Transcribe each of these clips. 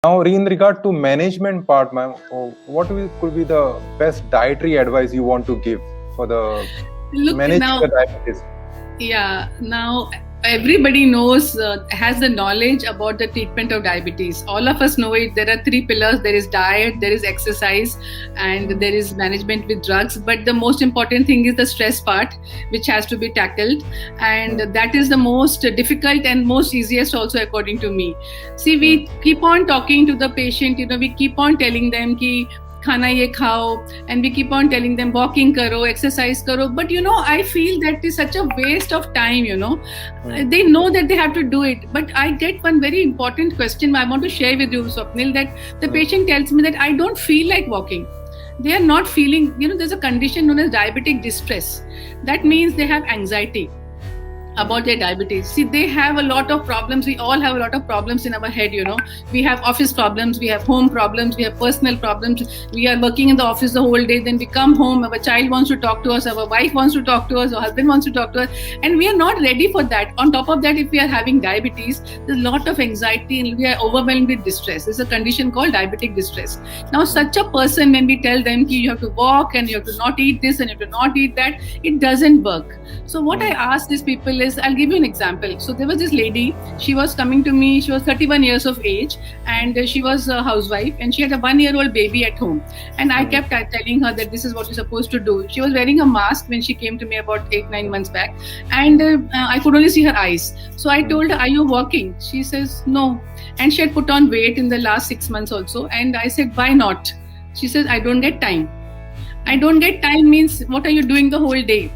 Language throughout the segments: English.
Now, in regard to management part, ma'am, could be the best dietary advice you want to give for the managing the diabetes? Yeah, now everybody knows, has the knowledge about the treatment of diabetes. All of us know it. There are three pillars: there is diet, there is exercise, and there is management with drugs. But the most important thing is the stress part, which has to be tackled, and that is the most difficult and most easiest also, according to me. See, we keep on talking to the patient, we keep on telling them ki खाना ये खाओ, and we keep on telling them walking karo, exercise karo, but I feel that is such a waste of time. They know that they have to do it, but I get one very important question I want to share with you, Swapnil, that the patient tells me that I don't feel like walking. They are not feeling, there's a condition known as diabetic distress. That means they have anxiety about their diabetes. See, they have a lot of problems. We all have a lot of problems in our head. We have office problems, we have home problems, we have personal problems. We are working in the office the whole day, then we come home, our child wants to talk to us, our wife wants to talk to us, our husband wants to talk to us, and we are not ready for that. On top of that, if we are having diabetes, there's a lot of anxiety and we are overwhelmed with distress. There's a condition called diabetic distress. Now, such a person, when we tell them you have to walk and you have to not eat this and you have to not eat that, it doesn't work. So what I ask these people is, I'll give you an example. So there was this lady, she was coming to me, she was 31 years of age, and she was a housewife, and she had a 1-year-old baby at home. And I kept telling her that this is what you're supposed to do. She was wearing a mask when she came to me about 8-9 months back, and I could only see her eyes. So I told her, are you walking? She says, no. And she had put on weight in the last 6 months also. And I said, why not? She says, I don't get time. I don't get time means, what are you doing the whole day?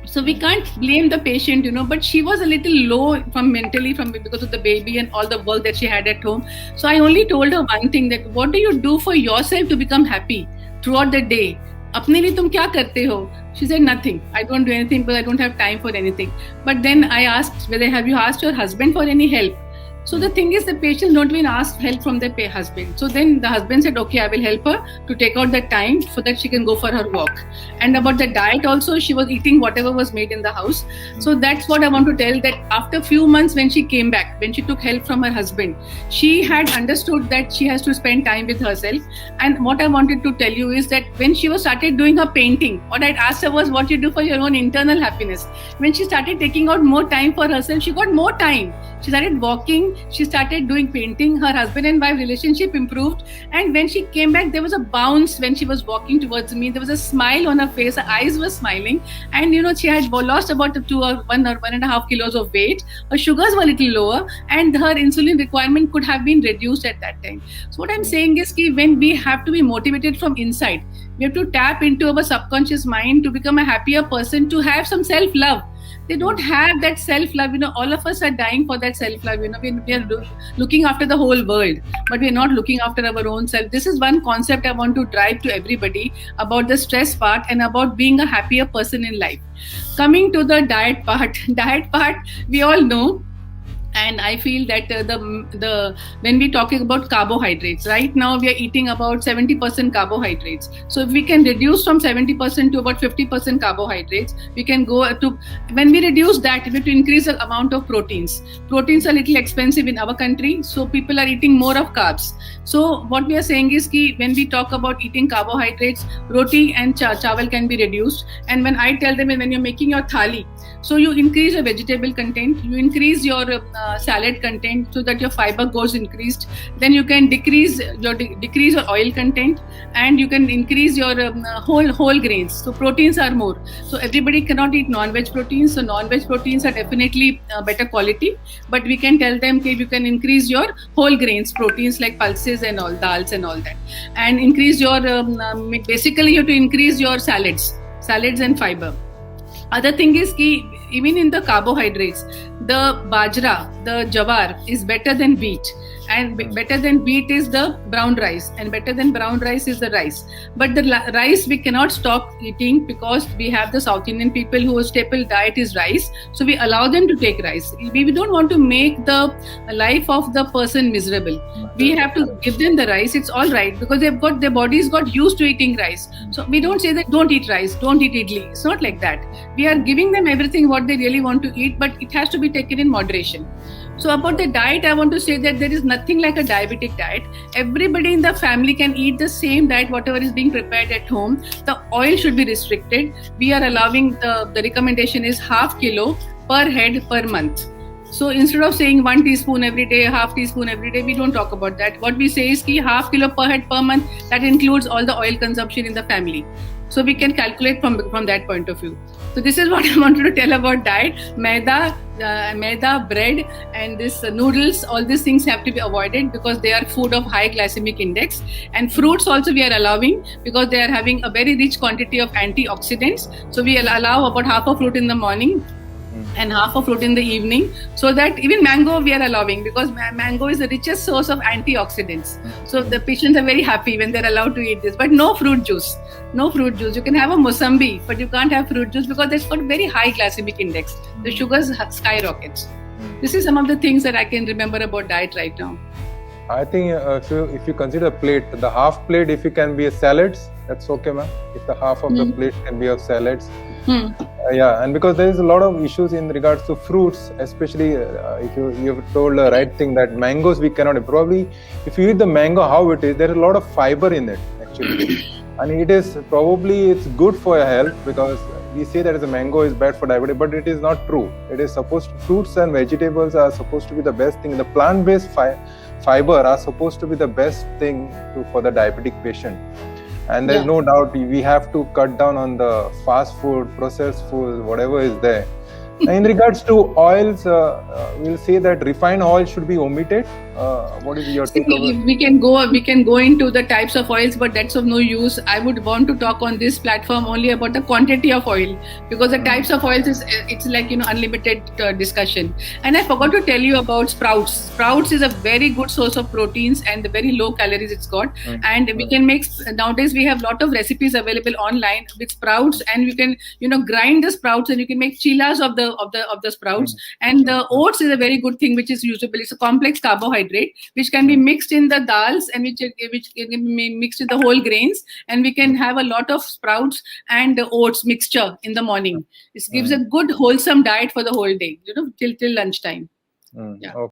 So we can't blame the patient, but she was a little low mentally because of the baby and all the work that she had at home. So I only told her one thing, that what do you do for yourself to become happy throughout the day? अपने लिए तुम क्या करते हो? She said, nothing. I don't do anything because I don't have time for anything. But then I asked, have you asked your husband for any help? So the thing is, the patients don't even ask help from their husband. So then the husband said, okay, I will help her to take out the time so that she can go for her walk. And about the diet also, she was eating whatever was made in the house. So that's what I want to tell, that after a few months when she came back, when she took help from her husband, she had understood that she has to spend time with herself. And what I wanted to tell you is that when she was started doing her painting, what I'd asked her was, what you do for your own internal happiness. When she started taking out more time for herself, she got more time. She started walking, she started doing painting, her husband and wife relationship improved, and when she came back, there was a bounce when she was walking towards me. There was a smile on her face, her eyes were smiling, and she had lost about 2 or 1.5 kilos of weight. Her sugars were a little lower, and her insulin requirement could have been reduced at that time. So what I'm saying is that when we have to be motivated from inside, we have to tap into our subconscious mind to become a happier person, to have some self-love. They don't have that self-love. All of us are dying for that self-love. We are looking after the whole world, but we are not looking after our own self. This is one concept I want to drive to everybody about the stress part and about being a happier person in life. Coming to the diet part, we all know. And I feel that when we're talking about carbohydrates, right now we are eating about 70% carbohydrates. So if we can reduce from 70% to about 50% carbohydrates, we can go to, when we reduce that, we have to increase the amount of proteins. Proteins are a little expensive in our country, so people are eating more of carbs. So what we are saying is that when we talk about eating carbohydrates, roti and chawal can be reduced. And when I tell them, when you're making your thali, so you increase your vegetable content, you increase your salad content so that your fiber goes increased. Then you can decrease your oil content, and you can increase your whole grains. So proteins are more. So everybody cannot eat non-veg proteins. So non-veg proteins are definitely better quality, but we can tell them that you can increase your whole grains proteins like pulses and all, dals and all that, and increase your basically you have to increase your salads and fiber. Other thing is even in the carbohydrates, the bajra, the jawar is better than wheat, and better than wheat is the brown rice, and better than brown rice is the rice. But the rice we cannot stop eating because we have the South Indian people whose staple diet is rice, so we allow them to take rice. We don't want to make the life of the person miserable. We have to give them the rice. It's all right because their bodies got used to eating rice. So we don't say that don't eat rice, don't eat idli. It's not like that. We are giving them everything what they really want to eat, but it has to be taken in moderation. So about the diet, I want to say that there is nothing like a diabetic diet. Everybody in the family can eat the same diet, whatever is being prepared at home. The oil should be restricted. We are allowing the recommendation is half kilo per head per month. So instead of saying 1 teaspoon every day, half teaspoon every day, we don't talk about that. What we say is ki half kilo per head per month. That includes all the oil consumption in the family. So we can calculate from that point of view. So this is what I wanted to tell about diet. Maida, bread, and this noodles, all these things have to be avoided because they are food of high glycemic index. And fruits also we are allowing because they are having a very rich quantity of antioxidants. So we allow about half a fruit in the morning and half a fruit in the evening, so that even mango we are allowing because mango is the richest source of antioxidants. So the patients are very happy when they're allowed to eat this. But no fruit juice. You can have a Mosambi, but you can't have fruit juice because that's got very high glycemic index. The sugars skyrockets. This is some of the things that I can remember about diet right now. I think if you consider plate, the half plate, if it can be a salads, that's okay, ma'am. If the half of the plate can be of salads. Yeah, and because there is a lot of issues in regards to fruits, especially if you have told the right thing that mangoes we cannot. Probably if you eat the mango how it is, there is a lot of fiber in it actually, and it's good for your health because we say that a mango is bad for diabetes, but it is not true. It is fruits and vegetables are supposed to be the best thing. The plant-based fiber are supposed to be the best thing for the diabetic patient. And there's no doubt we have to cut down on the fast food, processed food, whatever is there. In regards to oils, we'll say that refined oil should be omitted. What is your take on it? We can go into the types of oils, but that's of no use. I would want to talk on this platform only about the quantity of oil, because the types of oils it's like unlimited discussion. And I forgot to tell you about sprouts. Sprouts is a very good source of proteins and very low calories it's got. And we can make, nowadays we have a lot of recipes available online with sprouts, and you can grind the sprouts and you can make chilas of the sprouts. And the oats is a very good thing, which is usable. It's a complex carbohydrate which can be mixed in the dals and which can be mixed with the whole grains, and we can have a lot of sprouts and oats mixture in the morning. It gives a good wholesome diet for the whole day, till lunchtime. Okay.